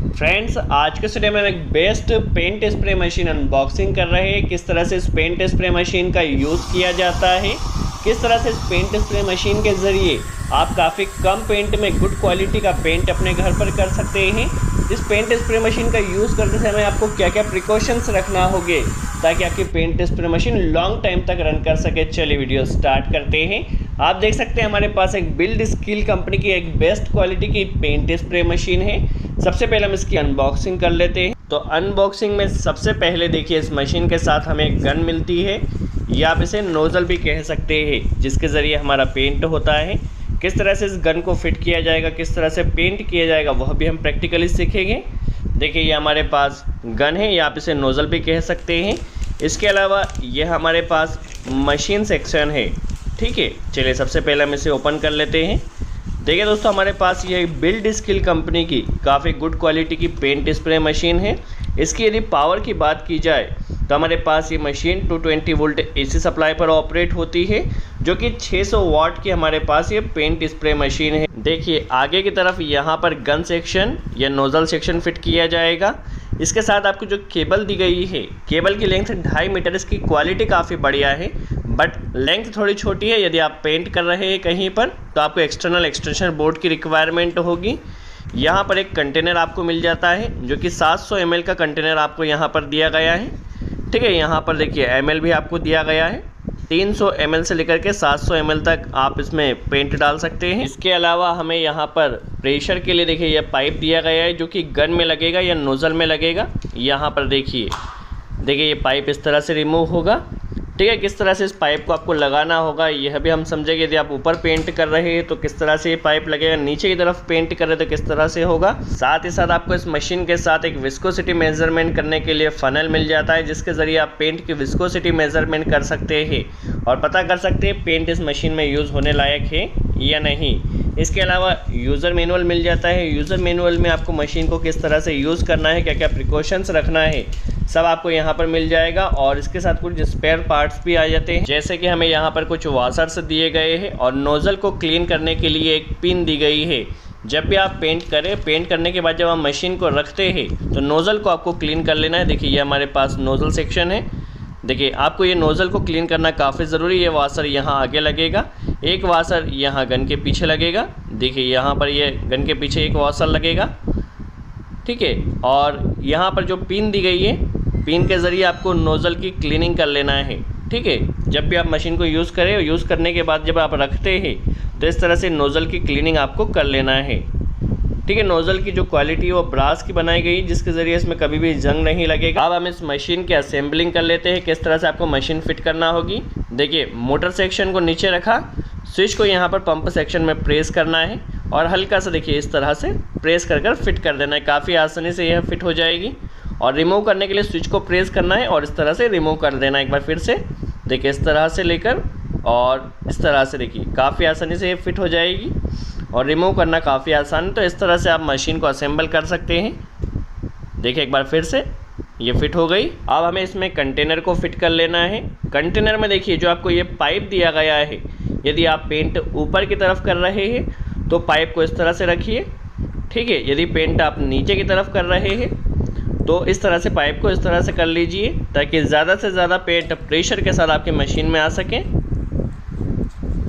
Friends, आज के video में हम एक best paint spray machine unboxing कर रहे हैं। किस तरह से इस पेंट स्प्रे मशीन का यूज़ किया जाता है, किस तरह से इस पेंट स्प्रे मशीन के ज़रिए आप काफ़ी कम पेंट में गुड क्वालिटी का पेंट अपने घर पर कर सकते हैं। इस पेंट स्प्रे मशीन का यूज़ करते समय आपको क्या क्या प्रिकॉशंस रखना होंगे ताकि आपकी paint spray machine long time तक रन कर सके। चलिए वीडियो स्टार्ट करते हैं। आप देख सकते हैं हमारे पास एक बिल्ड स्किल कंपनी की एक बेस्ट क्वालिटी की पेंट स्प्रे मशीन है। सबसे पहले हम इसकी अनबॉक्सिंग कर लेते हैं। तो अनबॉक्सिंग में सबसे पहले देखिए, इस मशीन के साथ हमें एक गन मिलती है, या आप इसे नोज़ल भी कह सकते हैं, जिसके ज़रिए हमारा पेंट होता है। किस तरह से इस गन को फिट किया जाएगा, किस तरह से पेंट किया जाएगा, वह भी हम प्रैक्टिकली सीखेंगे। देखिए, ये हमारे पास गन है, या आप इसे नोज़ल भी कह सकते हैं। इसके अलावा ये हमारे पास मशीन सेक्शन है। ठीक है, चलिए सबसे पहले हम इसे ओपन कर लेते हैं। देखिए दोस्तों, हमारे पास ये बिल्ड स्किल कंपनी की काफ़ी गुड क्वालिटी की पेंट स्प्रे मशीन है। इसकी यदि पावर की बात की जाए तो हमारे पास ये मशीन 220 वोल्ट एसी सप्लाई पर ऑपरेट होती है, जो कि 600 वाट की हमारे पास ये पेंट स्प्रे मशीन है। देखिए, आगे की तरफ यहाँ पर गन सेक्शन या नोज़ल सेक्शन फिट किया जाएगा। इसके साथ आपको जो केबल दी गई है, केबल की लेंथ 2.5 मीटर। इसकी क्वालिटी काफ़ी बढ़िया है, बट लेंथ थोड़ी छोटी है। यदि आप पेंट कर रहे हैं कहीं पर तो आपको एक्सटर्नल एक्सटेंशन बोर्ड की रिक्वायरमेंट होगी। यहाँ पर एक कंटेनर आपको मिल जाता है, जो कि 700 ml का कंटेनर आपको यहाँ पर दिया गया है। ठीक है, यहाँ पर देखिए ml भी आपको दिया गया है। 300 ml से लेकर के 700 ml तक आप इसमें पेंट डाल सकते हैं। इसके अलावा हमें यहाँ पर प्रेशर के लिए देखिए यह पाइप दिया गया है, जो कि गन में लगेगा या नोज़ल में लगेगा। यहाँ पर देखिए ये पाइप इस तरह से रिमूव होगा। ठीक है, किस तरह से इस पाइप को आपको लगाना होगा यह भी हम समझेंगे। यदि आप ऊपर पेंट कर रहे हैं तो किस तरह से ये पाइप लगेगा, नीचे की तरफ पेंट कर रहे हैं तो किस तरह से होगा। साथ ही साथ आपको इस मशीन के साथ एक विस्कोसिटी मेजरमेंट करने के लिए फनल मिल जाता है, जिसके ज़रिए आप पेंट की विस्कोसिटी मेजरमेंट कर सकते हैं और पता कर सकते हैं पेंट इस मशीन में यूज़ होने लायक है या नहीं। इसके अलावा यूज़र मैनुअल मिल जाता है। यूज़र मैनुअल में आपको मशीन को किस तरह से यूज़ करना है, क्या क्या प्रिकॉशंस रखना है, सब आपको यहाँ पर मिल जाएगा। और इसके साथ कुछ स्पेयर पार्ट्स भी आ जाते हैं, जैसे कि हमें यहाँ पर कुछ वाशर्स दिए गए हैं और नोज़ल को क्लीन करने के लिए एक पिन दी गई है। जब भी आप पेंट करें, पेंट करने के बाद जब आप मशीन को रखते हैं तो नोज़ल को आपको क्लीन कर लेना है। देखिए, ये हमारे पास नोज़ल सेक्शन है। देखिए, आपको ये नोज़ल को क्लीन करना काफ़ी ज़रूरी है। वाशर यहाँ आगे लगेगा, एक वाशर यहाँ गन के पीछे लगेगा। देखिए, यहाँ पर ये गन के पीछे एक वाशर लगेगा। ठीक है, और यहाँ पर जो पिन दी गई है, पिन के ज़रिए आपको नोज़ल की क्लीनिंग कर लेना है। ठीक है, जब भी आप मशीन को यूज़ करें, यूज़ करने के बाद जब आप रखते हैं तो इस तरह से नोज़ल की क्लीनिंग आपको कर लेना है। ठीक है, नोज़ल की जो क्वालिटी है वो ब्रास की बनाई गई, जिसके ज़रिए इसमें कभी भी जंग नहीं लगेगा। अब हम इस मशीन के असेंबलिंग कर लेते हैं, किस तरह से आपको मशीन फिट करना होगी। देखिए, मोटर सेक्शन को नीचे रखा, स्विच को यहाँ पर पंप सेक्शन में प्रेस करना है और हल्का सा देखिए इस तरह से प्रेस कर फिट कर देना है। काफ़ी आसानी से यह फिट हो जाएगी। और रिमूव करने के लिए स्विच को प्रेस करना है और इस तरह से रिमूव कर देना है। एक बार फिर से देखिए, इस तरह से लेकर और इस तरह से देखिए काफ़ी आसानी से ये फिट हो जाएगी और रिमूव करना काफ़ी आसान है। तो इस तरह से आप मशीन को असेंबल कर सकते हैं। देखिए, एक बार फिर से ये फिट हो गई। अब हमें इसमें कंटेनर को फिट कर लेना है। कंटेनर में देखिए जो आपको ये पाइप दिया गया है, यदि आप पेंट ऊपर की तरफ कर रहे हैं तो पाइप को इस तरह से रखिए। ठीक है, यदि पेंट आप नीचे की तरफ कर रहे हैं तो इस तरह से पाइप को इस तरह से कर लीजिए, ताकि ज़्यादा से ज़्यादा पेंट प्रेशर के साथ आपकी मशीन में आ सके।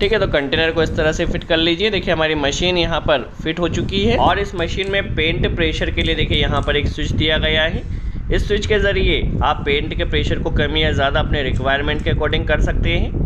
ठीक है, तो कंटेनर को इस तरह से फिट कर लीजिए। देखिए, हमारी मशीन यहाँ पर फिट हो चुकी है और इस मशीन में पेंट प्रेशर के लिए देखिए यहाँ पर एक स्विच दिया गया है। इस स्विच के ज़रिए आप पेंट के प्रेशर को कम या ज़्यादा अपने रिक्वायरमेंट के अकॉर्डिंग कर सकते हैं।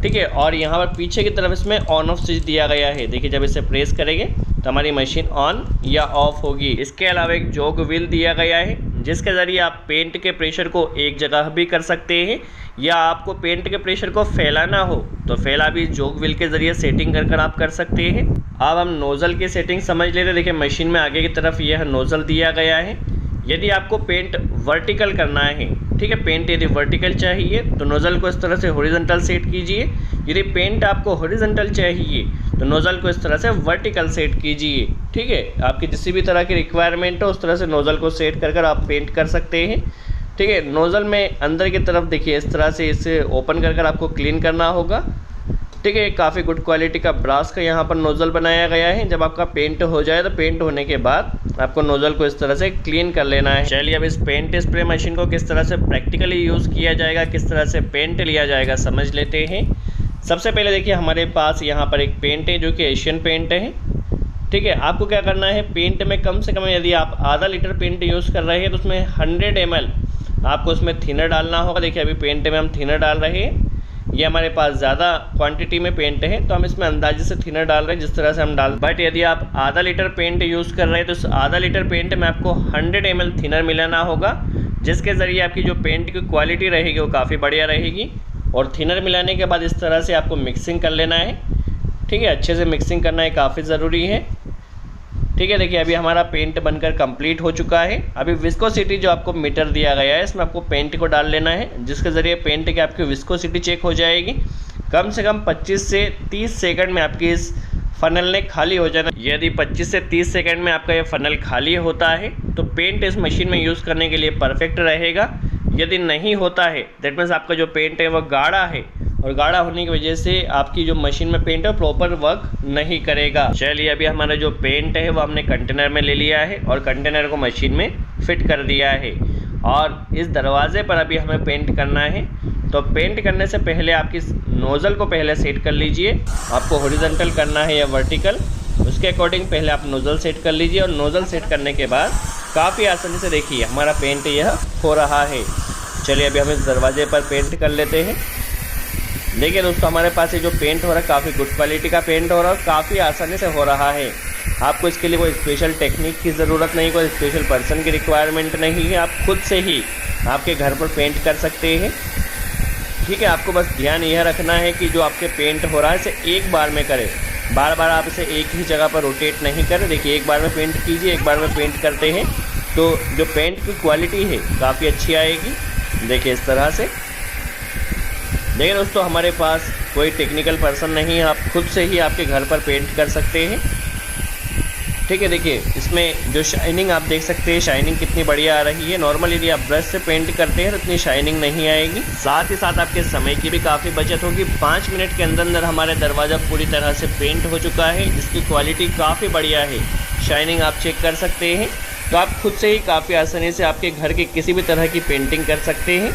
ठीक है, और यहाँ पर पीछे की तरफ इसमें ऑन ऑफ स्विच दिया गया है। देखिए, जब इसे प्रेस करेंगे तो हमारी मशीन ऑन या ऑफ होगी। इसके अलावा एक जॉग व्हील दिया गया है, जिसके ज़रिए आप पेंट के प्रेशर को एक जगह भी कर सकते हैं, या आपको पेंट के प्रेशर को फैलाना हो तो फैला भी जॉग व्हील के ज़रिए सेटिंग कर आप कर सकते हैं। अब हम नोज़ल की सेटिंग समझ लेते हैं। देखिए, मशीन में आगे की तरफ यह नोज़ल दिया गया है। यदि आपको पेंट वर्टिकल करना है, ठीक है, पेंट यदि वर्टिकल चाहिए तो नोज़ल को इस तरह से हॉरिजॉन्टल सेट कीजिए। यदि पेंट आपको हॉरिजॉन्टल चाहिए तो नोज़ल को इस तरह से वर्टिकल सेट कीजिए। ठीक है, आपकी जिस भी तरह की रिक्वायरमेंट हो उस तरह से नोज़ल को सेट कर आप पेंट कर सकते हैं। ठीक है, नोज़ल में अंदर की तरफ देखिए इस तरह से इसे ओपन कर आपको क्लीन करना होगा। ठीक है, काफ़ी गुड क्वालिटी का ब्रास का यहाँ पर नोज़ल बनाया गया है। जब आपका पेंट हो जाए तो पेंट होने के बाद आपको नोज़ल को इस तरह से क्लीन कर लेना है। चलिए अब इस पेंट स्प्रे मशीन को किस तरह से प्रैक्टिकली यूज़ किया जाएगा, किस तरह से पेंट लिया जाएगा समझ लेते हैं। सबसे पहले देखिए हमारे पास यहाँ पर एक पेंट है जो कि एशियन पेंट है। ठीक है, आपको क्या करना है, पेंट में कम से कम यदि आप आधा लीटर पेंट यूज़ कर रहे हैं तो उसमें 100 ml आपको उसमें थिनर डालना होगा। देखिए अभी पेंट में हम थिनर डाल रहे हैं, ये हमारे पास ज़्यादा क्वांटिटी में पेंट है तो हम इसमें अंदाजे से थिनर डाल रहे हैं जिस तरह से हम डाल। बट यदि आप आधा लीटर पेंट यूज़ कर रहे हैं तो उस आधा लीटर पेंट में आपको 100 ml थिनर मिलाना होगा, जिसके ज़रिए आपकी जो पेंट की क्वालिटी रहेगी वो काफ़ी बढ़िया रहेगी। और थिनर मिलाने के बाद इस तरह से आपको मिक्सिंग कर लेना है। ठीक है, अच्छे से मिक्सिंग करना है, काफ़ी ज़रूरी है। ठीक है, देखिए अभी हमारा पेंट बनकर कंप्लीट हो चुका है। अभी विस्कोसिटी जो आपको मीटर दिया गया है इसमें आपको पेंट को डाल लेना है, जिसके ज़रिए पेंट की आपकी विस्कोसिटी चेक हो जाएगी। कम से कम 25 से 30 सेकंड में आपकी इस फ़नल ने खाली हो जाना। यदि 25 से 30 सेकंड में आपका ये फ़नल खाली होता है तो पेंट इस मशीन में यूज़ करने के लिए परफेक्ट रहेगा। यदि नहीं होता है दैट मीन्स आपका जो पेंट है वो गाढ़ा है, और गाढ़ा होने की वजह से आपकी जो मशीन में पेंट है प्रॉपर वर्क नहीं करेगा। चलिए अभी हमारा जो पेंट है वो हमने कंटेनर में ले लिया है और कंटेनर को मशीन में फिट कर दिया है। और इस दरवाजे पर अभी हमें पेंट करना है। तो पेंट करने से पहले आपकी नोज़ल को पहले सेट कर लीजिए, आपको हॉरिजॉन्टल करना है या वर्टिकल, उसके अकॉर्डिंग पहले आप नोज़ल सेट कर लीजिए। और नोज़ल सेट करने के बाद काफ़ी आसानी से देखिए हमारा पेंट यह हो रहा है। चलिए अभी हम इस दरवाजे पर पेंट कर लेते हैं। देखिए दोस्तों हमारे पास ये जो पेंट हो रहा है काफ़ी गुड क्वालिटी का पेंट हो रहा है, काफ़ी आसानी से हो रहा है। आपको इसके लिए कोई स्पेशल टेक्निक की ज़रूरत नहीं, कोई स्पेशल पर्सन की रिक्वायरमेंट नहीं है, आप खुद से ही आपके घर पर पेंट कर सकते हैं। ठीक है, आपको बस ध्यान यह रखना है कि जो आपके पेंट हो रहा है इसे एक बार में करें, बार बार आप इसे एक ही जगह पर रोटेट नहीं करें। देखिए एक बार में पेंट कीजिए, एक बार में पेंट करते हैं तो जो पेंट की क्वालिटी है काफ़ी अच्छी आएगी। देखिए इस तरह से। देखिए दोस्तों हमारे पास कोई टेक्निकल पर्सन नहीं है, आप खुद से ही आपके घर पर पेंट कर सकते हैं। ठीक है, देखिए इसमें जो शाइनिंग आप देख सकते हैं, शाइनिंग कितनी बढ़िया आ रही है। नॉर्मली यदि आप ब्रश से पेंट करते हैं तो इतनी शाइनिंग नहीं आएगी। साथ ही साथ आपके समय की भी काफ़ी बचत होगी। 5 मिनट के अंदर अंदर हमारे दरवाज़ा पूरी तरह से पेंट हो चुका है, जिसकी क्वालिटी काफ़ी बढ़िया है। शाइनिंग आप चेक कर सकते हैं। तो आप खुद से ही काफ़ी आसानी से आपके घर की किसी भी तरह की पेंटिंग कर सकते हैं।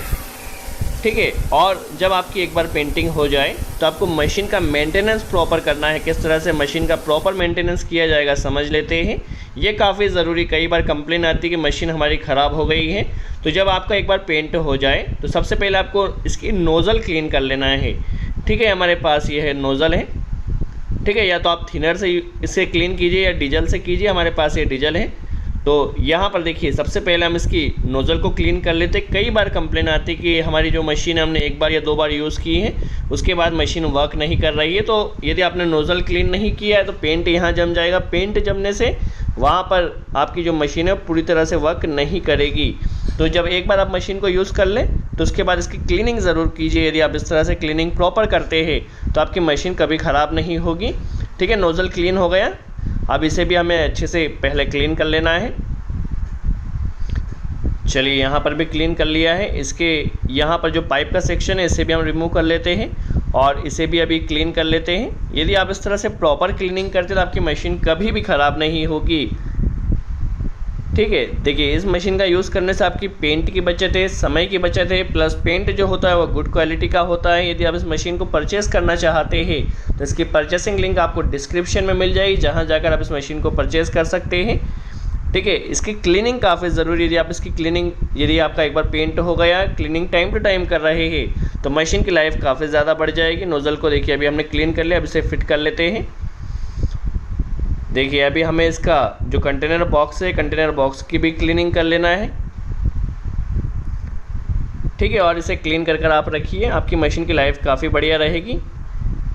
ठीक है, और जब आपकी एक बार पेंटिंग हो जाए तो आपको मशीन का मेंटेनेंस प्रॉपर करना है। किस तरह से मशीन का प्रॉपर मेंटेनेंस किया जाएगा समझ लेते हैं। ये काफ़ी ज़रूरी, कई बार कंप्लेन आती है कि मशीन हमारी ख़राब हो गई है। तो जब आपका एक बार पेंट हो जाए तो सबसे पहले आपको इसकी नोज़ल क्लीन कर लेना है। ठीक है, हमारे पास ये है नोज़ल है। ठीक है, या तो आप थिनर से इसे क्लीन कीजिए या डीजल से कीजिए, हमारे पास ये डीजल है। तो यहाँ पर देखिए सबसे पहले हम इसकी नोज़ल को क्लीन कर लेते। कई बार कंप्लेन आती है कि हमारी जो मशीन हमने एक बार या 2 बार यूज़ की है उसके बाद मशीन वर्क नहीं कर रही है। तो यदि आपने नोज़ल क्लीन नहीं किया है तो पेंट यहाँ जम जाएगा। पेंट जमने से वहाँ पर आपकी जो मशीन है पूरी तरह से वर्क नहीं करेगी। तो जब एक बार आप मशीन को यूज़ कर लें तो उसके बाद इसकी क्लीनिंग ज़रूर कीजिए। यदि आप इस तरह से क्लीनिंग प्रॉपर करते हैं तो आपकी मशीन कभी ख़राब नहीं होगी। ठीक है, नोज़ल क्लीन हो गया। अब इसे भी हमें अच्छे से पहले क्लीन कर लेना है। चलिए यहाँ पर भी क्लीन कर लिया है। इसके यहाँ पर जो पाइप का सेक्शन है इसे भी हम रिमूव कर लेते हैं और इसे भी अभी क्लीन कर लेते हैं। यदि आप इस तरह से प्रॉपर क्लीनिंग करते हैं तो आपकी मशीन कभी भी ख़राब नहीं होगी। ठीक है, देखिए इस मशीन का यूज़ करने से आपकी पेंट की बचत है, समय की बचत है, प्लस पेंट जो होता है वो गुड क्वालिटी का होता है। यदि आप इस मशीन को परचेज़ करना चाहते हैं तो इसकी परचेसिंग लिंक आपको डिस्क्रिप्शन में मिल जाएगी, जहाँ जाकर आप इस मशीन को परचेज़ कर सकते हैं। ठीक है, इसकी क्लीनिंग काफ़ी ज़रूरी। यदि आप इसकी क्लीनिंग, यदि आपका एक बार पेंट हो गया, क्लीनिंग टाइम टू टाइम कर रहे हैं तो मशीन की लाइफ काफ़ी ज़्यादा बढ़ जाएगी। नोज़ल को देखिए अभी हमने क्लीन कर लिया, अब इसे फिट कर लेते हैं। देखिए अभी हमें इसका जो कंटेनर बॉक्स है, कंटेनर बॉक्स की भी क्लीनिंग कर लेना है। ठीक है, और इसे क्लीन कर आप रखिए, आपकी मशीन की लाइफ काफ़ी बढ़िया रहेगी।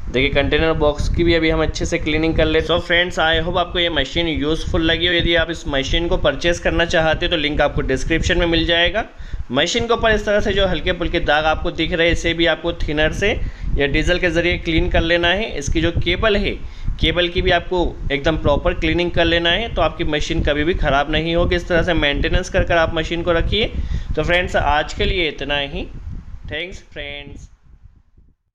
देखिए कंटेनर बॉक्स की भी अभी हम अच्छे से क्लीनिंग कर लेते हैं। सो फ्रेंड्स, आई होप आपको ये मशीन यूज़फुल लगी हो। यदि आप इस मशीन को परचेज़ करना चाहते हो तो लिंक आपको डिस्क्रिप्शन में मिल जाएगा। मशीन के ऊपर इस तरह से जो हल्के फुल्के दाग आपको दिख रहे हैं इसे भी आपको थिनर से या डीजल के ज़रिए क्लीन कर लेना है। इसकी जो केबल है, केबल की भी आपको एकदम प्रॉपर क्लीनिंग कर लेना है, तो आपकी मशीन कभी भी ख़राब नहीं होगी। इस तरह से मेंटेनेंस कर आप मशीन को रखिए। तो फ्रेंड्स, आज के लिए इतना ही। Thanks friends.